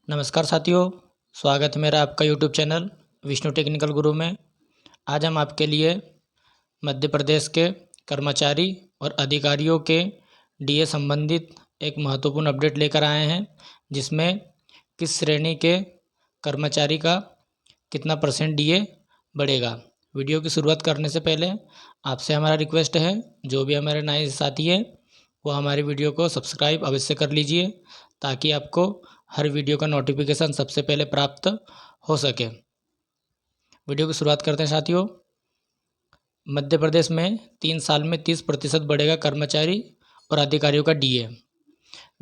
नमस्कार साथियों, स्वागत है मेरा आपका यूट्यूब चैनल विष्णु टेक्निकल गुरु में। आज हम आपके लिए मध्य प्रदेश के कर्मचारी और अधिकारियों के डीए संबंधित एक महत्वपूर्ण अपडेट लेकर आए हैं, जिसमें किस श्रेणी के कर्मचारी का कितना % डीए बढ़ेगा। वीडियो की शुरुआत करने से पहले आपसे हमारा रिक्वेस्ट है, जो भी हमारे नए साथी हैं वो हमारी वीडियो को सब्सक्राइब अवश्य कर लीजिए, ताकि आपको हर वीडियो का नोटिफिकेशन सबसे पहले प्राप्त हो सके। वीडियो की शुरुआत करते हैं साथियों। मध्य प्रदेश में 3 साल में 30% बढ़ेगा कर्मचारी और अधिकारियों का डीए।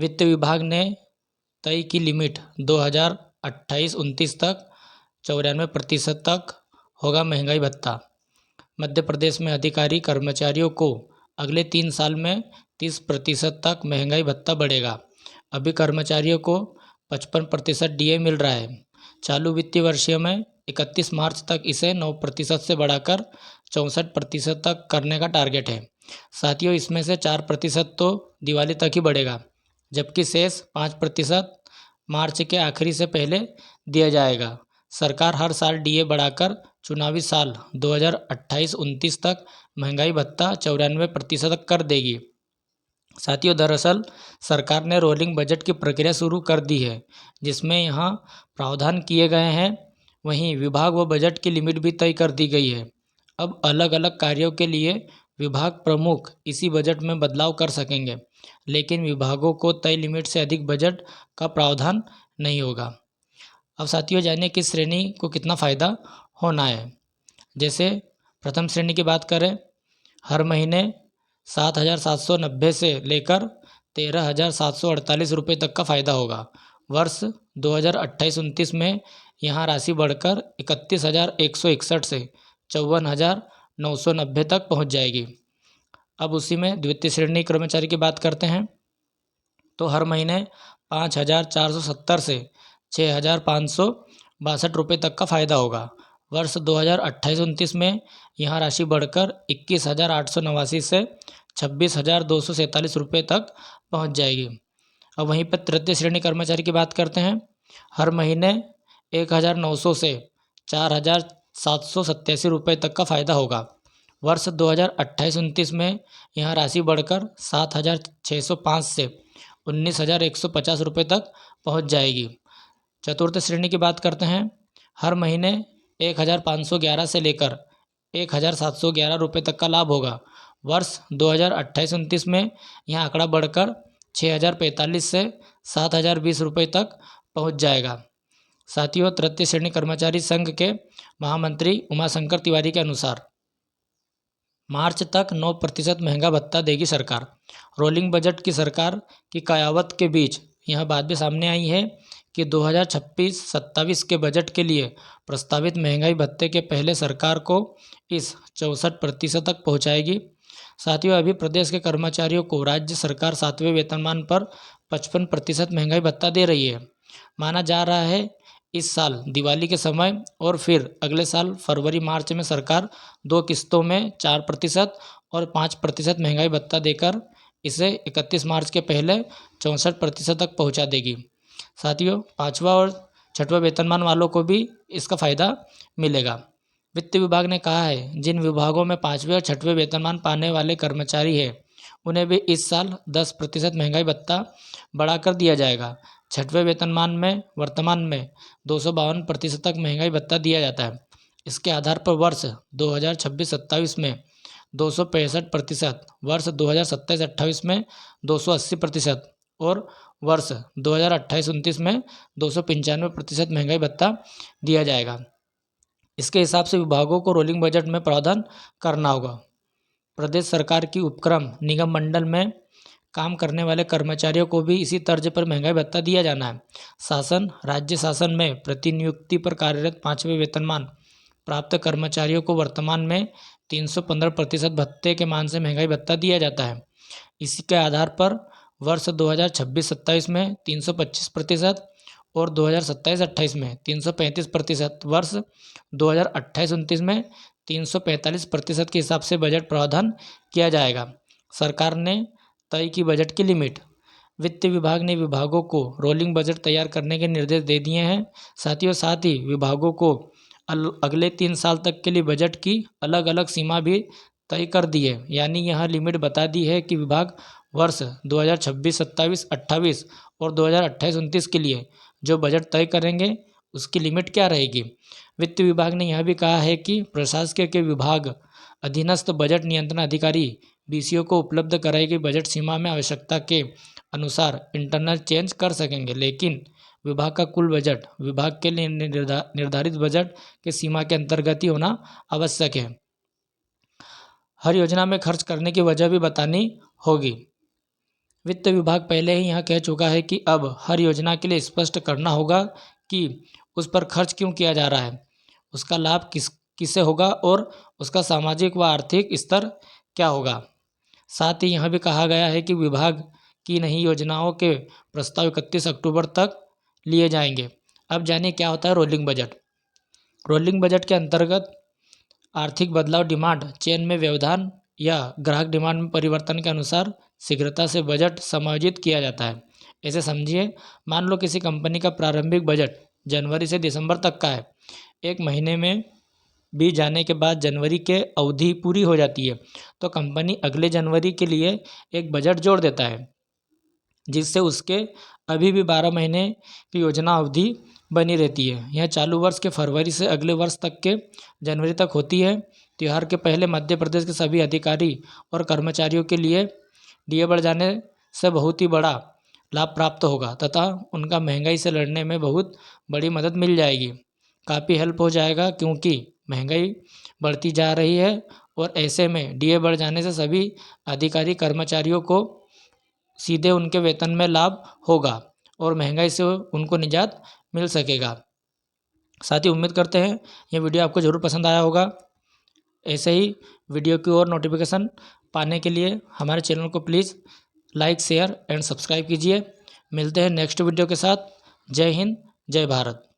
वित्त विभाग ने तय की लिमिट 2028-29 तक 94% तक होगा महंगाई भत्ता। मध्य प्रदेश में अधिकारी कर्मचारियों को अगले 3 साल में 30% तक महंगाई भत्ता बढ़ेगा। अभी कर्मचारियों को 55% डीए मिल रहा है। चालू वित्तीय वर्षीय में 31 मार्च तक इसे 9% से बढ़ाकर 64% तक करने का टारगेट है। साथियों, इसमें से 4% तो दिवाली तक ही बढ़ेगा, जबकि शेष 5% मार्च के आखिरी से पहले दिया जाएगा। सरकार हर साल डीए बढ़ाकर चुनावी साल 2028-29 तक महंगाई भत्ता 94% तक कर देगी। साथियों, दरअसल सरकार ने रोलिंग बजट की प्रक्रिया शुरू कर दी है, जिसमें यहाँ प्रावधान किए गए हैं। वहीं विभाग व बजट की लिमिट भी तय कर दी गई है। अब अलग अलग कार्यों के लिए विभाग प्रमुख इसी बजट में बदलाव कर सकेंगे, लेकिन विभागों को तय लिमिट से अधिक बजट का प्रावधान नहीं होगा। अब साथियों, जानिए किस श्रेणी को कितना फ़ायदा होना है। जैसे प्रथम श्रेणी की बात करें, हर महीने 7,790 से लेकर 13,748 रुपये तक का फ़ायदा होगा। वर्ष 2028-29 में यहाँ राशि बढ़कर 31,161 से 54,990 तक पहुँच जाएगी। अब उसी में द्वितीय श्रेणी कर्मचारी की बात करते हैं, तो हर महीने 5,470 से 6,562 रुपये तक का फ़ायदा होगा। वर्ष 2028-29 में यहाँ राशि बढ़कर 21,889 से 26,247 रुपये तक पहुँच जाएगी। अब वहीं पर तृतीय श्रेणी कर्मचारी की बात करते हैं, हर महीने 1,900 से 4,787 रुपये तक का फ़ायदा होगा। वर्ष 2028-29 में यहाँ राशि बढ़कर 7,605 से 19,150 रुपये तक पहुँच जाएगी। चतुर्थ श्रेणी की बात करते हैं, हर महीने 1,511 से लेकर 1,711 रुपये तक का लाभ होगा। वर्ष 2028-29 में यह आंकड़ा बढ़कर 6,045 से 7,020 रुपये तक पहुंच जाएगा। साथियों, तृतीय श्रेणी कर्मचारी संघ के महामंत्री उमाशंकर तिवारी के अनुसार मार्च तक 9% महंगा भत्ता देगी सरकार। रोलिंग बजट की सरकार की कयावत के बीच यह बात भी सामने आई है कि 2026-27 के बजट के लिए प्रस्तावित महंगाई भत्ते के पहले सरकार को इस 64% तक पहुंचाएगी। साथियों, अभी प्रदेश के कर्मचारियों को राज्य सरकार 7वें वेतनमान पर 55% महंगाई भत्ता दे रही है। माना जा रहा है इस साल दिवाली के समय और फिर अगले साल फरवरी मार्च में सरकार 2 किस्तों में 4% और 5% महंगाई भत्ता देकर इसे 31 मार्च के पहले 64% तक पहुंचा देगी। साथियों, 5वां और 6वां वेतनमान वालों को भी इसका फ़ायदा मिलेगा। वित्त विभाग ने कहा है, जिन विभागों में 5वें और 6वें वेतनमान पाने वाले कर्मचारी हैं, उन्हें भी इस साल 10% महंगाई भत्ता बढ़ाकर दिया जाएगा। 6वें वेतनमान में वर्तमान में 252% तक महंगाई भत्ता दिया जाता है। इसके आधार पर वर्ष 2026-27 में 265%, वर्ष 2027-28 में 280% और वर्ष 2028-29 में 295% महंगाई भत्ता दिया जाएगा। इसके हिसाब से विभागों को रोलिंग बजट में प्रावधान करना होगा। प्रदेश सरकार की उपक्रम निगम मंडल में काम करने वाले कर्मचारियों को भी इसी तर्ज पर महंगाई भत्ता दिया जाना है। शासन राज्य शासन में प्रतिनियुक्ति पर कार्यरत 5वें वेतनमान प्राप्त कर्मचारियों को वर्तमान में 315% भत्ते के मान से महंगाई भत्ता दिया जाता है। इसी के आधार पर वर्ष 2026-27 में 325% और 2027-28 में 335%, वर्ष 2028-29 में 345% के हिसाब से बजट प्रावधान किया जाएगा। सरकार ने तय की बजट की लिमिट वित्त विभाग ने विभागों को रोलिंग बजट तैयार करने के निर्देश दे दिए हैं। साथ ही विभागों को अगले 3 साल तक के लिए बजट की अलग अलग सीमा भी तय कर दी है। यानी यह लिमिट बता दी है कि विभाग वर्ष 2026-27, 28 और 2028-29 के लिए जो बजट तय करेंगे उसकी लिमिट क्या रहेगी। वित्त विभाग ने यह भी कहा है कि प्रशासकीय के विभाग अधीनस्थ बजट नियंत्रण अधिकारी बीसीओ को उपलब्ध कराई गई बजट सीमा में आवश्यकता के अनुसार इंटरनल चेंज कर सकेंगे, लेकिन विभाग का कुल बजट विभाग के लिए निर्धारित बजट के सीमा के अंतर्गत ही होना आवश्यक है। हर योजना में खर्च करने की वजह भी बतानी होगी। वित्त विभाग पहले ही यह कह चुका है कि अब हर योजना के लिए स्पष्ट करना होगा कि उस पर खर्च क्यों किया जा रहा है, उसका लाभ किससे होगा और उसका सामाजिक व आर्थिक स्तर क्या होगा। साथ ही यह भी कहा गया है कि विभाग की नई योजनाओं के प्रस्ताव 31 अक्टूबर तक लिए जाएंगे। अब जानिए क्या होता है रोलिंग बजट। रोलिंग बजट के अंतर्गत आर्थिक बदलाव, डिमांड चेन में व्यवधान या ग्राहक डिमांड में परिवर्तन के अनुसार शीघ्रता से बजट समायोजित किया जाता है। ऐसे समझिए, मान लो किसी कंपनी का प्रारंभिक बजट जनवरी से दिसंबर तक का है। एक महीने में बीत जाने के बाद जनवरी के अवधि पूरी हो जाती है तो कंपनी अगले जनवरी के लिए एक बजट जोड़ देता है, जिससे उसके अभी भी 12 महीने की योजना अवधि बनी रहती है। यह चालू वर्ष के फरवरी से अगले वर्ष तक के जनवरी तक होती है। त्योहार के पहले मध्य प्रदेश के सभी अधिकारी और कर्मचारियों के लिए डीए बढ़ जाने से बहुत ही बड़ा लाभ प्राप्त होगा तथा उनका महंगाई से लड़ने में बहुत बड़ी मदद मिल जाएगी। काफ़ी हेल्प हो जाएगा क्योंकि महंगाई बढ़ती जा रही है और ऐसे में डीए बढ़ जाने से सभी अधिकारी कर्मचारियों को सीधे उनके वेतन में लाभ होगा और महंगाई से उनको निजात मिल सकेगा। साथ ही उम्मीद करते हैं ये वीडियो आपको ज़रूर पसंद आया होगा। ऐसे ही वीडियो की और नोटिफिकेशन पाने के लिए हमारे चैनल को please like, share and subscribe कीजिए। मिलते हैं नेक्स्ट वीडियो के साथ। जय हिंद, जय भारत।